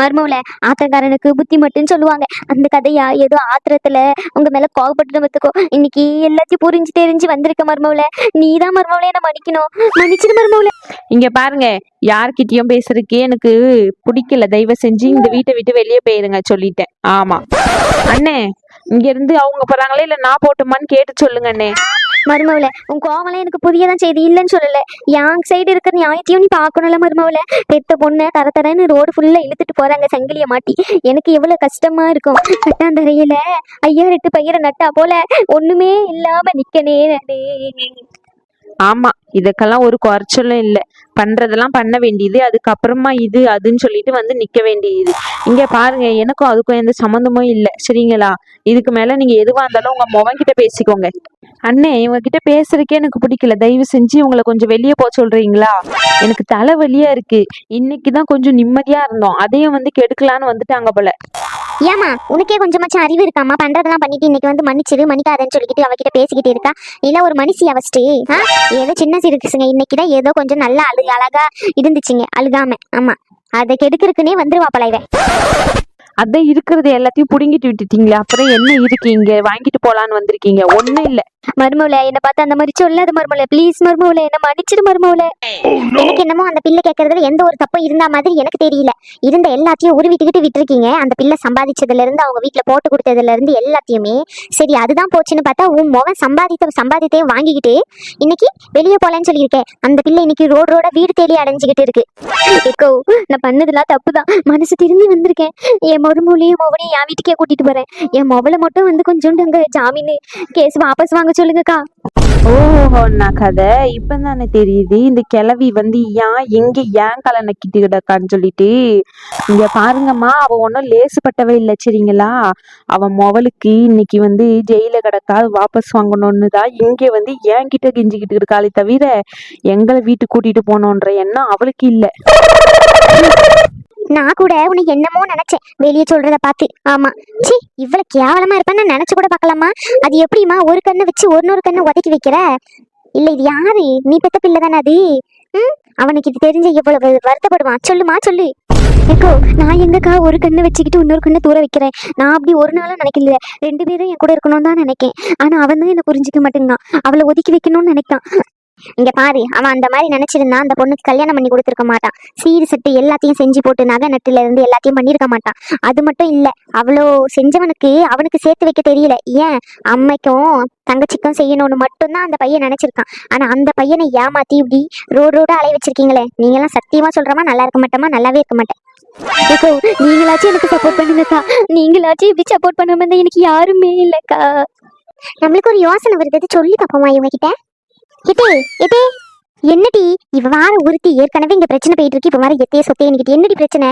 மருமவுல ஆத்திரக்காரனுக்கு புத்தி மட்டும் சொல்லுவாங்க. அந்த கதையா ஏதோ ஆத்திரத்துல உங்க மேல கோவப்பட்டு பார்த்துக்கோ. இன்னைக்கு எல்லாத்தையும் புரிஞ்சு தெரிஞ்சு வந்திருக்க மருமவுல. நீதான் மருமவுல என்ன மன்னிக்கணும். மன்னிச்சிரு மருமவுல. இங்க பாருங்க, யார்கிட்டயும் பேசுறதுக்கு எனக்கு பிடிக்கல. தயவு செஞ்சு இந்த வீட்டை விட்டு வெளியே போயிருங்க சொல்லிட்டேன். ஆமா அண்ணே, இங்க இருந்து அவங்க போறாங்களே இல்ல நான் போட்டுமான்னு கேட்டு சொல்லுங்க அண்ணே. மருமவுல உன் கோவம்லாம் எனக்கு புரியதான் செய்து, இல்லைன்னு சொல்லல. என் சைடு இருக்கிற நியாயத்தையும் நீ பாக்கணும்ல மருமவுல. பெத்த பொண்ணை தரன்னு ரோடு ஃபுல்லா இழுத்துட்டு போறாங்க சங்கிலிய மாட்டி. எனக்கு எவ்வளவு கஷ்டமா இருக்கும். கட்டாந்தரையில ஐயா 8 பயிரை நட்டா போல ஒண்ணுமே இல்லாம நிக்கனே நானு. ஆமா, இதுக்கெல்லாம் ஒரு குறைச்சலும் இல்லை. பண்றதெல்லாம் பண்ண வேண்டியது, அதுக்கப்புறமா இது அதுன்னு சொல்லிட்டு வந்து நிக்க வேண்டியது. இங்க பாருங்க, எனக்கும் அதுக்கும் எந்த சம்மந்தமும் இல்லை சரிங்களா. இதுக்கு மேல நீங்க எதுவா இருந்தாலும் உங்க முகம் கிட்ட பேசிக்கோங்க. அண்ணே, இவங்க கிட்ட பேசுறதுக்கே எனக்கு பிடிக்கல. தயவு செஞ்சு உங்களை கொஞ்சம் வெளியே போக சொல்றீங்களா? எனக்கு தலைவலியா இருக்கு. இன்னைக்குதான் கொஞ்சம் நிம்மதியா இருந்தோம், அதையும் வந்து கெடுக்கலான்னு வந்துட்டாங்க போல. ஏமா உனக்கே கொஞ்சமாச்சும் அறிவு இருக்காமா? பண்றதெல்லாம் பண்ணிட்டு இன்னைக்கு வந்து மன்னிச்சிரு மன்னிக்காதன்னு சொல்லிக்கிட்டு அவகிட்ட பேசிக்கிட்டு இருக்கா. இல்ல ஒரு மனுஷி அவஸ்ட்டு. ஏதோ சின்ன சிறுக்குங்க, இன்னைக்குதான் ஏதோ கொஞ்சம் நல்லா அழகா இருந்துச்சுங்க அழுகாம. ஆமா, அதை கெடுக்கிறதுக்குன்னே வந்துருவா பழைய. அதான் இருக்கிறது எல்லாத்தையும் புடுங்கிட்டு விட்டுட்டீங்களே, அப்புறம் என்ன இருக்கீங்க? வாங்கிட்டு போலான்னு வந்திருக்கீங்க. ஒண்ணும் இல்ல மருமவுல, என்ன பார்த்து அந்த மாதிரி சொல்லாத மருமவுல. ப்ளீஸ் மருமவுல, என்ன மன்னிச்சிடு மருமவுல. எனக்கு என்னமோ அந்த பிள்ளை கேட்கறதுல எந்த ஒரு தப்பும் இருந்தா மாதிரி எனக்கு தெரியல. இருந்த எல்லாத்தையும் உருவிட்டுக்கிட்டு விட்டுருக்கீங்க. அந்த பிள்ளை சம்பாதிச்சதுல இருந்து அவங்க வீட்டுல போட்டு கொடுத்ததுல இருந்து எல்லாத்தையுமே சரி அதுதான் போச்சுன்னு பார்த்தா உன் முகம் சம்பாதித்தையும் வாங்கிக்கிட்டு இன்னைக்கு வெளியே போலன்னு சொல்லியிருக்கேன். அந்த பிள்ளை இன்னைக்கு ரோட வீடு தேடி அடைஞ்சுக்கிட்டு இருக்கு. ஏக்கோ, நான் பண்ணதெல்லாம் தப்புதான். மனசு திரும்பி வந்திருக்கேன். என் மருமூலையும் மொவனையும் என் வீட்டுக்கே கூட்டிட்டு போறேன். என் மொவலை மட்டும் வந்து கொஞ்சோண்டு அங்க ஜாமீன் கேஸ் வாபஸ் வாங்க சொல்லுங்கக்கா. ஓஹோ, நான் கதை இப்பதானே தெரியுது. இந்த கிழவி வந்து ஏன் கலை நக்கிட்டு கிடக்கான்னு சொல்லிட்டு. இங்க பாருங்கம்மா, அவ ஒன்னும் லேசுப்பட்டவே இல்லை சரிங்களா. அவன் மொவலுக்கு இன்னைக்கு வந்து ஜெயில கிடக்கா, வாபஸ் வாங்கணும்னு தான் இங்க வந்து என் கிட்ட கெஞ்சிக்கிட்டு இருக்காளே தவிர எங்களை வீட்டுக்கு கூட்டிட்டு போனோன்ற எண்ணம் அவளுக்கு இல்லை. நான் கூட உனக்கு என்னமோ நினைச்சேன் வெளியே சொல்றத பார்த்து. ஆமா, சி இவ்வளவு கேவலமா இருப்பேன்னு நினைச்சு கூட பார்க்கலாமா? அது எப்படிமா ஒரு கண்ணை வச்சு ஒரு கண்ணை உதக்கி வைக்கிற? இல்ல இது யாரு? நீ பெத்த பிள்ளை தானே அது. அவனுக்கு இது தெரிஞ்ச எவ்வளவு வருத்தப்படுவான் சொல்லுமா சொல்லு. ஏக்கோ, நான் எங்கக்கா ஒரு கண்ணை வச்சுக்கிட்டு இன்னொரு கண்ணை தூர வைக்கிறேன்? நான் அப்படி ஒரு நாளும் நினைக்கல. 2 பேரும் என் கூட இருக்கணும்னு தான் நினைக்கேன். ஆனா அவன் தான் என்ன புரிஞ்சுக்க மாட்டேங்கான். அவளை ஒதுக்கி வைக்கணும்னு நினைக்கான். இங்க பாரு, அவன் அந்த மாதிரி நினைச்சிருந்தா அந்த பொண்ணுக்கு கல்யாணம் பண்ணி கொடுத்துருக்க மாட்டான். சீர் செட்டு எல்லாத்தையும் செஞ்சு போட்டு நகை நட்டுல இருந்து எல்லாத்தையும் பண்ணிருக்க மாட்டான். அது மட்டும் இல்ல, அவ்வளோ செஞ்சவனுக்கு அவனுக்கு சேர்த்து வைக்க தெரியல. ஏன் அம்மைக்கும் தங்கச்சிக்கும் செய்யணும்னு மட்டும்தான் அந்த பையன் நினைச்சிருக்கான். ஆனா அந்த பையனை ஏமாத்தி இப்படி ரோட அலைய வச்சிருக்கீங்களே, நீங்க எல்லாம் சத்தியமா சொல்றமா நல்லா இருக்க மாட்டோமா? நல்லாவே இருக்க மாட்டேன். நீங்களாச்சும் எனக்கு சப்போர்ட் பண்ணுங்கக்கா. நீங்களாச்சும் இப்படி சப்போர்ட் பண்ணாம இருந்தா எனக்கு யாருமே இல்லக்கா. நம்மளுக்கு ஒரு யோசனை வருது, சொல்லி பாப்போமா இவங்க கிட்ட? என்னடி இவ வார ஒருத்தி ஏற்கனவே இங்க பிரச்சனை போயிட்டு இருக்கு. இப்ப வர எத்தைய சொத்தைய என்கிட்ட என்னடி பிரச்சனை?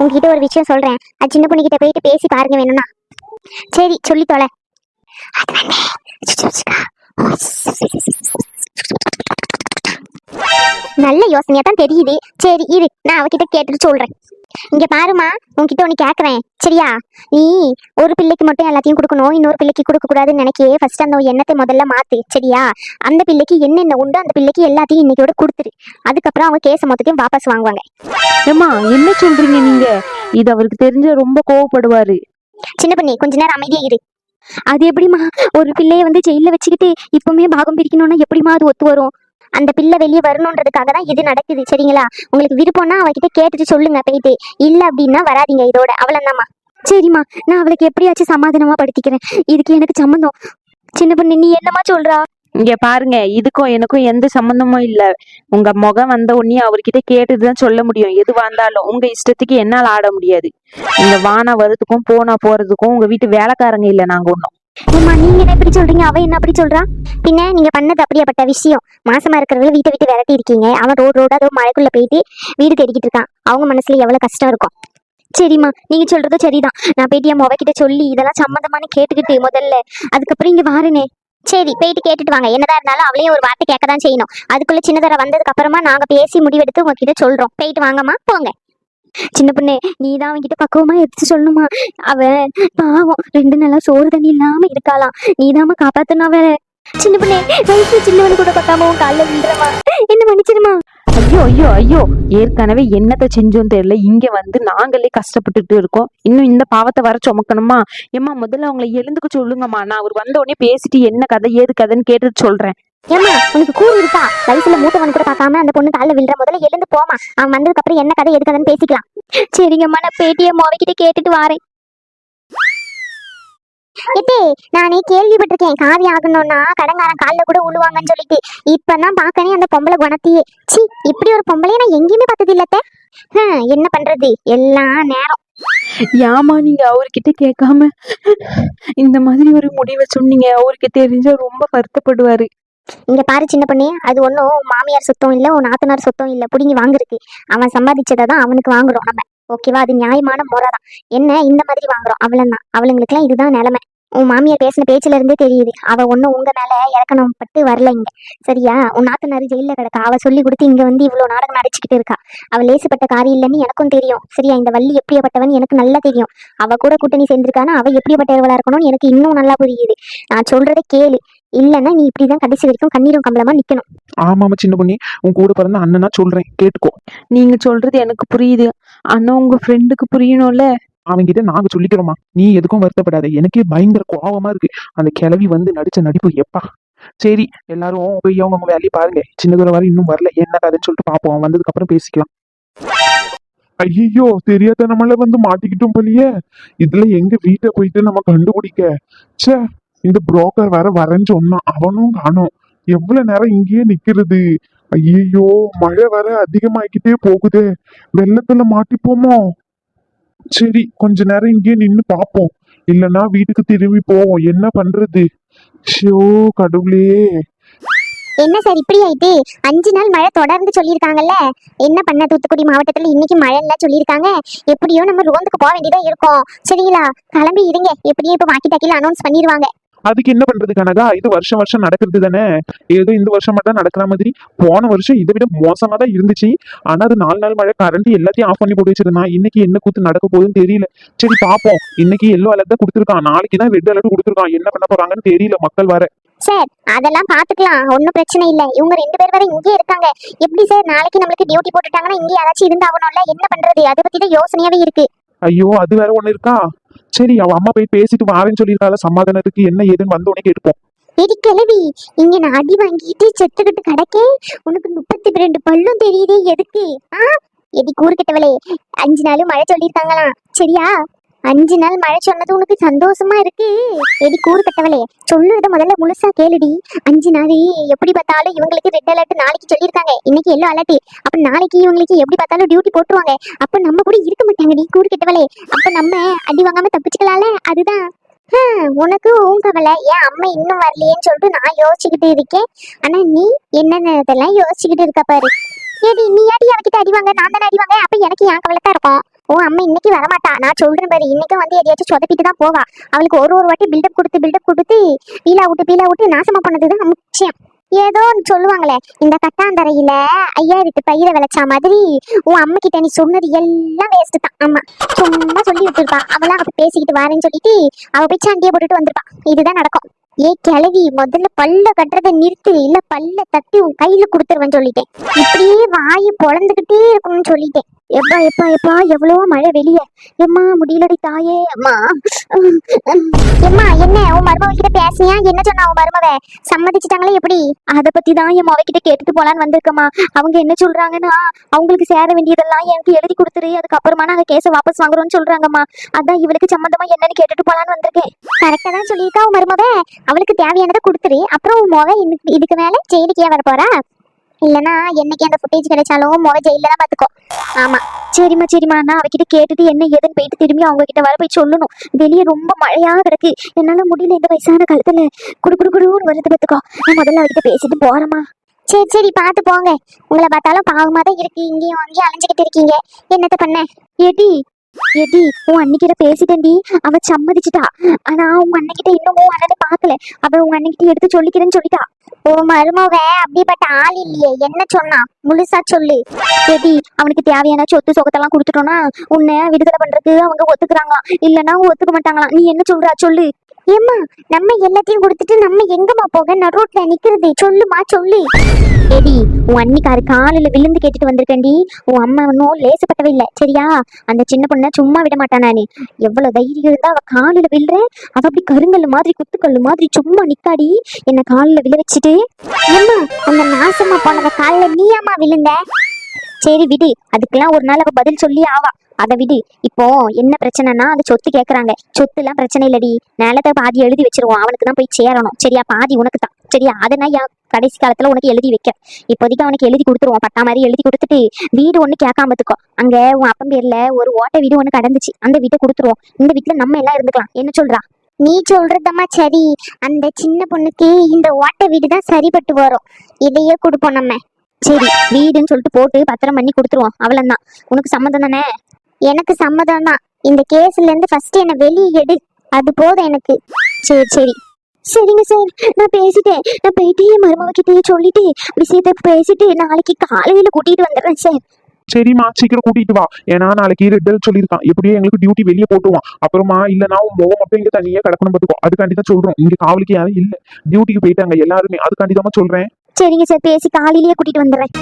உங்ககிட்ட ஒரு விஷயம் சொல்றேன். அது சின்ன பொண்ணு கிட்ட போயிட்டு பேசி பாருங்க வேணும்னா. சரி சொல்லி தொலை. நல்ல யோசனையா தான் தெரியுது. சரி இரு, நான் அவகிட்ட கேட்டுட்டு சொல்றேன். இங்க பாருமா, உன்கிட்ட ஒண்ணு கேக்குறேன் சரியா. நீ ஒரு பிள்ளைக்கு மட்டும் எல்லாத்தையும் கொடுக்கணும், இன்னொரு பிள்ளைக்கு கொடுக்க கூடாதுன்னு நினைக்கே. ஃபர்ஸ்ட் அந்த எண்ணத்தை முதல்ல மாத்து சரியா. அந்த பிள்ளைக்கு என்னென்ன உண்டோ அந்த பிள்ளைக்கு எல்லாத்தையும் இன்னைக்கோட கொடுத்துரு. அதுக்கப்புறம் அவங்க கேஸ மொத்தத்தையும் வாபஸ் வாங்குவாங்க. ஏமா என்ன சொல்றீங்க நீங்க? இது அவருக்கு தெரிஞ்ச ரொம்ப கோவப்படுவாரு. சின்ன பண்ணி கொஞ்ச நேரம் அமைதியா இரு. அது எப்படிமா ஒரு பிள்ளைய வந்து ஜெயில வச்சுக்கிட்டு இப்பவுமே பாகம் பிரிக்கணும்னா எப்படிமா அது ஒத்து வரும்? அந்த பிள்ளை வெளியே வரணுன்றதுக்காக தான் இது நடக்குது சரிங்களா. உங்களுக்கு விருப்பம்னா அவகிட்ட கேட்டுட்டு சொல்லுங்க போயிட்டு. இல்ல அப்படின்னா வராதிங்க இதோட. அவ்வளவுதாம்மா. சரிம்மா, நான் அவளுக்கு எப்படியாச்சும் சமாதானமா படுத்திக்கிறேன். இதுக்கு எனக்கு சம்மந்தம். சின்ன பொண்ணு நீ என்னமா சொல்றா? இங்க பாருங்க, இதுக்கும் எனக்கும் எந்த சம்பந்தமும் இல்ல. உங்க முகம் வந்த உடனே அவர்கிட்ட கேட்டுதான் சொல்ல முடியும். எதுவா இருந்தாலும் உங்க இஷ்டத்துக்கு என்னால் ஆட முடியாது. இங்க வானா வரதுக்கும் போனா போறதுக்கும் உங்க வீட்டு வேலைக்காரங்க இல்ல நாங்க ஒண்ணும். நீங்க என்ன எப்படி சொல்றீங்க? அவ என்ன அப்படி சொல்றா? பின்ன நீங்க பண்ணது அப்படியாப்பட்ட விஷயம். மாசமா இருக்கிறவங்க வீட்டை விட்டு விரட்டி இருக்கீங்க. அவன் ரோடா அதோ மழைக்குள்ள போயிட்டு வீடு தேடிக்கிட்டு இருக்கான். அவங்க மனசுல எவ்வளவு கஷ்டம் இருக்கும். சரிம்மா, நீங்க சொல்றதும் சரிதான். நான் போயிட்டு என் முவக்கிட்ட சொல்லி இதெல்லாம் சம்மந்தமானு கேட்டுக்கிட்டு முதல்ல அதுக்கப்புறம் இங்க வாருனே. சரி போயிட்டு கேட்டுட்டு வாங்க. என்னதான் இருந்தாலும் அவளையும் ஒரு வார்த்தை கேட்கதான் செய்யணும். அதுக்குள்ள சின்னதர வந்ததுக்கு அப்புறமா நாங்க பேசி முடிவெடுத்து உங்ககிட்ட சொல்றோம். போயிட்டு வாங்கம்மா, போங்க. சின்ன பொண்ணு, நீதான் அவன்கிட்ட பக்குவமா எடுத்து சொல்லணுமா? அவன் பாவம் 2 நாளா சோறு தண்ணி இல்லாம இருக்காளாம். நீதாம காப்பாத்தனா வேற. சின்ன பொண்ணே, வயசு சின்னவனு கூட பார்க்காம உன் காலில் விழுறமா, என்ன மன்னிச்சிருமா. ஐயோ ஐயோ ஐயோ, ஏற்கனவே என்னத்தை செஞ்சோன்னு தெரியல, இங்க வந்து நாங்களே கஷ்டப்பட்டுட்டு இருக்கோம், இன்னும் இந்த பாவத்தை வர சுமக்கணுமா? ஏம்மா முதல்ல அவங்கள எழுந்துக்க சொல்லுங்கம்மா, நான் அவர் வந்த உடனே பேசிட்டு என்ன கதை ஏது கதைன்னு கேட்டுட்டு சொல்றேன். ஏமா உனக்கு கூறு இருக்கா? வயசுல மூத்தவன் கூட பார்க்காம அந்த பொண்ணு காலில் விழுற, முதல்ல எழுந்து போமா. அவன் வந்ததுக்கு அப்புறம் என்ன கதை எதுக்கதுன்னு பேசிக்கலாம். சரிங்கம்மா, நான் பேட்டியை மோவிக்கிட்ட கேட்டுட்டு வாரேன். எத்தே, நானே கேள்விப்பட்டிருக்கேன் காவி ஆகணும்னா கடங்காரன் காலில் கூட உழுவாங்கன்னு சொல்லிட்டு. இப்பதான் பாக்கனே அந்த பொம்பளை குணத்தையே. சி, இப்படி ஒரு பொம்பளைய நான் எங்கேயுமே பார்த்தது இல்லத்த. என்ன பண்றது, எல்லாம் நேரம். ஏமா நீங்க அவர்கிட்ட கேட்காம இந்த மாதிரி ஒரு முடிவை சொன்னீங்க? அவருக்கு தெரிஞ்சா ரொம்ப வருத்தப்படுவாரு. இங்க பாரு சின்ன பொண்ணே, அது ஒன்றும் மாமியார் சொத்தம் இல்லை, உன் நாத்தனார் சொத்தம் இல்லை. புடிங்கி வாங்குறதுக்கு அவன் சம்பாதிச்சதை தான் அவனுக்கு வாங்குறோம் நம்ம. ஓகேவா? அது நியாயமான முறை தான். என்ன இந்த மாதிரி வாங்குறோம் அவ்வளவுதான். அவளுங்களுக்குலாம் இதுதான் நிலைமை. உன் மாமியார் பேசின பேச்சுல இருந்தே தெரியுது, அவ ஒன்னும் உங்க மேல இறக்கணும் பட்டு வரல இங்க. சரியா? உன் நாத்தனாரு ஜெயில கிடக்கா, அவ சொல்லி கொடுத்து இங்க வந்து இவ்வளவு நாடகம் நடிச்சுக்கிட்டு இருக்கா. அவ லேசுப்பட்ட காரியம் இல்லைன்னு எனக்கும் தெரியும். சரியா? இந்த வள்ளி எப்படியாப்பட்டவன் எனக்கு நல்லா தெரியும். அவ கூட கூட்டணி சேர்ந்திருக்கானா அவ எப்படியாப்பட்டவளா இருக்கணும்னு எனக்கு இன்னும் நல்லா புரியுது. நான் சொல்றதை கேளு, இல்லன்னா நீ இப்படிதான் கடைசி வரைக்கும் கண்ணீரும் கம்பளமா நிக்கணும். ஆமாமா சின்ன பொண்ணி, உன் கூட பிறந்த அண்ணனா சொல்றேன், கேட்டுக்கோ. நீங்க சொல்றது எனக்கு புரியுது, ஆனா உங்க ஃப்ரெண்டுக்கு புரியணும்ல. அவன்கிட்ட நாங்க சொல்லிக்கிறோமா, நீ எதுக்கும் வருத்தப்படாத. எனக்கே பயங்கர கோவமா இருக்கு அந்த கிழவி வந்து நடிச்ச நடிப்பு. எப்பா, சரி எல்லாரும் போய் அவங்க வேலையை பாருங்க. சின்னதுரை வர இன்னும் வரல, என்ன கதைன்னு சொல்லிட்டு பாப்போம், அவன் வந்ததுக்கு அப்புறம் பேசிக்கலாம். ஐயோ, தெரியாத நம்மள வந்து மாட்டிக்கிட்டோம் போலியே. இதுல எங்க வீட்டை போயிட்டு நம்ம கண்டுபிடிக்க? ச்சே, இந்த புரோக்கர் வேற வரேன்னு சொன்னான், அவனும் காணோம். எவ்வளவு நேரம் இங்கேயே நிக்கிறது? ஐயோ, மழை வர அதிகமாயிக்கிட்டே போகுதே, வெள்ளத்துல மாட்டிப்போமோ? சரி, கொஞ்ச நேரம் இங்கேயே நின்னு பாப்போம், இல்லைன்னா வீட்டுக்கு திரும்பி போவோம். என்ன பண்றது? ஷோ கடவுளே. என்ன சார் இப்படி ஆயிட்டு? 5 நாள் மழை தொடர்ந்து சொல்லியிருக்காங்கல்ல. என்ன பண்ண, தூத்துக்குடி மாவட்டத்துல இன்னைக்கு மழை இல்ல சொல்லியிருக்காங்க. எப்படியோ நம்ம ரோந்துக்கு போக வேண்டியதா இருக்கும். சரிங்களா? கிளம்பி இருங்க, எப்படியோ இப்ப வாக்கி டாக்கில அனௌன்ஸ் பண்ணிடுவாங்க. அதுக்கு என்ன பண்றது கனகா, இது வருஷம் வருஷம் நடக்கிறது தானே. ஏதோ இந்த வருஷம் மட்டும் நடக்கிற மாதிரி. போன வருஷம் இதை விட மோசமா தான் இருந்துச்சு. ஆனா அது 4 நாள் மழை, கரண்ட் எல்லாத்தையும் ஆஃப் பண்ணி போட்டு வச்சிருந்தான். இன்னைக்கு என்ன கூத்து நடக்க போகுதுன்னு தெரியல. சரி பாப்போம். இன்னைக்கு எல்லோ அலர்ட் தான் கொடுத்துருக்கான், நாளைக்கு தான் ரெட் அலர்ட் கொடுத்துருக்கான். என்ன பண்ண போறாங்கன்னு தெரியல மக்கள் வர. சார் அதெல்லாம் பாத்துக்கலாம், ஒன்னும் பிரச்சனை இல்ல. இவங்க 2 பேர் வரை இங்கே இருக்காங்க. எப்படி சார் நாளைக்கு நம்மளுக்கு டியூட்டி போட்டுட்டாங்கன்னா இங்கே யாராச்சும் இருந்தாகணும்ல, என்ன பண்றது? அதை பத்தி தான் யோசனையாவே இருக்கு. ஐயோ, அது வேற ஒண்ணு இருக்கா. சரி, அவ அம்மா போய் பேசிட்டு வாரேன்னு சொல்லியிருக்கால, சமாதானத்துக்கு என்ன ஏதுன்னு வந்த உடனே கேட்டுப்போம். எடி கிளவி, இங்க நான் அடி வாங்கிட்டு செத்துக்கிட்டு கிடக்கே, உனக்கு 32 பல்லும் தெரியுதே எதுக்கு? எடி கூறுகிட்டவளே, 5 நாள் மழை சொல்லியிருக்காங்களாம். சரியா? 5 நாள் மழை சொன்னது உனக்கு சந்தோஷமா இருக்கு? எடி கூறுகிட்டவளே, சொல்லுறத முதல்ல முழுசா கேளுடி. 5 நாள் எப்படி பார்த்தாலும் இவங்களுக்கு ரெட் அலர்ட் நாளைக்கு சொல்லியிருக்காங்க, இன்னைக்கு எல்லோ அலர்ட். அப்ப நாளைக்கு இவங்களுக்கு எப்படி பார்த்தாலும் டியூட்டி போட்டுருவாங்க. அப்ப நம்ம கூட இருக்க மாட்டாங்கடி கூறுகிட்டவளே. அப்ப நம்ம அடி வாங்காம தப்பிச்சுக்கலாம்ல, அதுதான். உனக்கு உன் கவலை, என் அம்மா இன்னும் வரலையேன்னு சொல்லிட்டு நான் யோசிச்சுக்கிட்டு இருக்கேன். ஆனா நீ என்னென்னதெல்லாம் யோசிச்சுக்கிட்டு இருக்க பாரு. ஏடி நீ அடி அவகிட்ட அடி வாங்க, நான் தானே அடி வாங்க. அப்ப எனக்கு என் கவலை தான் இருக்கும். உன் அம்மா இன்னைக்கு வரமாட்டா, நான் சொல்றேன் பாரு. இன்னைக்கும் வந்து எதையாச்சும் சொதப்பிட்டு தான் போவா. அவளுக்கு ஒரு வாட்டி பில்டப் கொடுத்து பீலா விட்டு நாசமா பண்ணதுதான் முக்கியம். ஏதோ சொல்லுவாங்களே, இந்த கட்டாந்தரையில 5000 பயிரை விளைச்சா மாதிரி உன் அம்மா கிட்ட நீ சொன்னது எல்லாம் வேஸ்ட் தான். ஆமா, சும்மா சொல்லி விட்டுருப்பா. அவளாம் அவ பேசிக்கிட்டு வாரேன்னு சொல்லிட்டு அவ போய் சண்டியை போட்டுட்டு வந்திருப்பா. இதுதான் நடக்கும். ஏ கிளவி, முதல்ல பல்ல கட்டுறதை நிறுத்து, இல்ல பல்ல தட்டி உன் கையில கொடுத்துருவேன்னு சொல்லிட்டேன். இப்படியே வாயை பொழந்துகிட்டே இருக்கணும்னு சொல்லிட்டேன். எப்பா எப்பா எப்பா, எவ்வளவோ மழை வெளியே. எம்மா முடியலடி தாயே. அம்மா எம்மா, என்ன உன் மருமவ கிட்ட பேசியா? என்ன சொன்னா உன் மருமவ? சம்மதிச்சுட்டாங்களே எப்படி? அதை பத்தி தான் என் மொவ கிட்ட கேட்டுட்டு போலான்னு வந்திருக்கம்மா. அவங்க என்ன சொல்றாங்கன்னா, அவங்களுக்கு சேர வேண்டியதெல்லாம் எனக்கு எழுதி கொடுத்துரு, அதுக்கப்புறமா நாங்க கேஸை வாபஸ் வாங்குறோம்னு சொல்றாங்கம்மா. அதான் இவளுக்கு சம்மந்தமா என்னன்னு கேட்டுட்டு போலான்னு வந்திருக்கேன். கரெக்டா தான் சொல்லியிருக்கா உன் மருமவ. அவளுக்கு தேவையானதை கொடுத்துரு, அப்புறம் உன் மொவ இதுக்கு மேல ஜெயிலுக்கே வர போறா. இல்லனா என்னைக்கு அந்த ஃபுட்டேஜ் கிடைச்சாலும் மொவ ஜெயில தான் பாத்துக்கோ. ஆமா, சரிம்மா, நான் அவகிட்ட கேட்டுட்டு என்ன ஏதுன்னு போயிட்டு திரும்பி அவங்க கிட்ட வர போய் சொல்லணும். வெளியே ரொம்ப மழையா கிடக்கு, என்னால முடியல இந்த வயசான காலத்துல குடுன்னு வருது பார்த்துக்கோ. நான் முதல்ல அவகிட்ட பேசிட்டு போறேம்மா. சரி பாத்து போங்க. உங்களை பார்த்தாலும் பாவமா தான் இருக்கு, இங்கேயும் அங்கேயும் அலைஞ்சுக்கிட்டு இருக்கீங்க. என்னத்த பண்ண? ஏடி உன் அன்னைக்கிட்ட பேசிட்டேன்டி, அவ சம்மதிச்சுட்டா. ஆனா உங்க அன்னைக்கிட்ட இன்னும் உன் அண்ணனை பாக்கல. அவ உங்க அன்னைக்கிட்ட எடுத்து சொல்லிக்கிறேன்னு சொல்லிட்டா. ஓ மருமவ அப்படிப்பட்ட ஆள் இல்லையே, என்ன சொன்னா முழுசா சொல்லு. ஏடி, அவனுக்கு தேவையான சொத்து சொகத்தெல்லாம் கொடுத்துட்டோம்னா உன்னை விடுதலை பண்றதுக்கு அவங்க ஒத்துக்குறாங்களாம், இல்லன்னா அவங்க ஒத்துக்க மாட்டாங்களாம். நீ என்ன சொல்றா சொல்லு. ஏம்மா நம்ம எல்லாத்தையும் கொடுத்துட்டு நம்ம எங்கம்மா போக நடுரோட்ல நிக்கிறது? சொல்லுமா சொல்லு. ஏடி உன் அன்னிக்காரு காலில் விழுந்து கேட்டுட்டு வந்திருக்கேன்டி. உன் அம்மா ஒன்னும் லேசப்பட்டவே இல்லை சரியா? அந்த சின்ன பொண்ணை சும்மா விட மாட்டான் நானு. எவ்வளவு தைரியம் இருந்தா அவ காலில் விழுறேன், அவ அப்படி கருங்கல் மாதிரி குத்துக்கல்லு மாதிரி சும்மா நிக்காடி என்ன காலில் விழ வச்சுட்டு. ஏம்மா அந்த நாசமா போனவ காலில் நீ அம்மா விழுந்த? சரி விடு, அதுக்கெல்லாம் ஒரு நாள் அவ பதில் சொல்லி ஆவா. அதை விடு. இப்போ என்ன பிரச்சனைனா அது சொத்து கேக்குறாங்க. சொத்து எல்லாம் பிரச்சனை இல்லடி, நிலத்தை பாதி எழுதி வச்சிருவோம், அவனுக்கு தான் போய் சேரணும் சரியா? பாதி உனக்கு தான் சரியா? அதை நான் கடைசி காலத்துல உனக்கு எழுதி வைக்க. இப்போதைக்கு அவனுக்கு எழுதி கொடுத்துருவோம், பட்டா மாதிரி எழுதி கொடுத்துட்டு வீடு ஒண்ணு கேட்காம பாத்துக்கோ. அங்க உன் அப்பன் பேர்ல ஒரு ஓட்டை வீடு ஒண்ணு கடந்துச்சு, அந்த வீட்டை கொடுத்துருவோம். இந்த வீட்டுல நம்ம எல்லாம் இருந்துக்கலாம். என்ன சொல்றா? நீ சொல்றதம்மா சரி. அந்த சின்ன பொண்ணுக்கு இந்த ஓட்டை வீடு தான் சரிப்பட்டு வரும், இதையே கொடுப்போம் நம்ம. சரி வீடுன்னு சொல்லிட்டு போட்டு பத்திரம் பண்ணி கொடுத்துருவோம், அவ்வளவுதான். உனக்கு சம்மதம் தானே? எனக்கு சம்மதம் தான். இந்த கேஸ்ல இருந்து ஃபர்ஸ்ட் என்ன வெளியே எடு, அது போதும் எனக்கு. சரி சரி சரிங்க சார், நான் பேசிட்டேன். நான் போயிட்டு மருமகிட்டே சொல்லிட்டு விஷயத்த பேசிட்டு நாளைக்கு காலையில கூட்டிட்டு வந்துடுறேன் சார். சரிம்மா சீக்கிரம் கூட்டிட்டு வா. ஏன்னா நாளைக்கு ரெட் சொல்லியிருக்கான், எப்படியே எங்களுக்கு டியூட்டி வெளியே போட்டுவான். அப்புறமா இல்லைன்னா உன் முகம் மட்டும் இங்க தனியே கிடக்கணும் பார்த்துக்கோ. அதுக்காண்டி தான் சொல்றோம். இங்க காவலுக்கு யாரும் இல்ல, டியூட்டிக்கு போயிட்டாங்க எல்லாருமே, அதுக்காண்டி தான் சொல்றேன். சரிங்க சார், பேசி காலையிலேயே கூட்டிட்டு வந்துடுறேன்.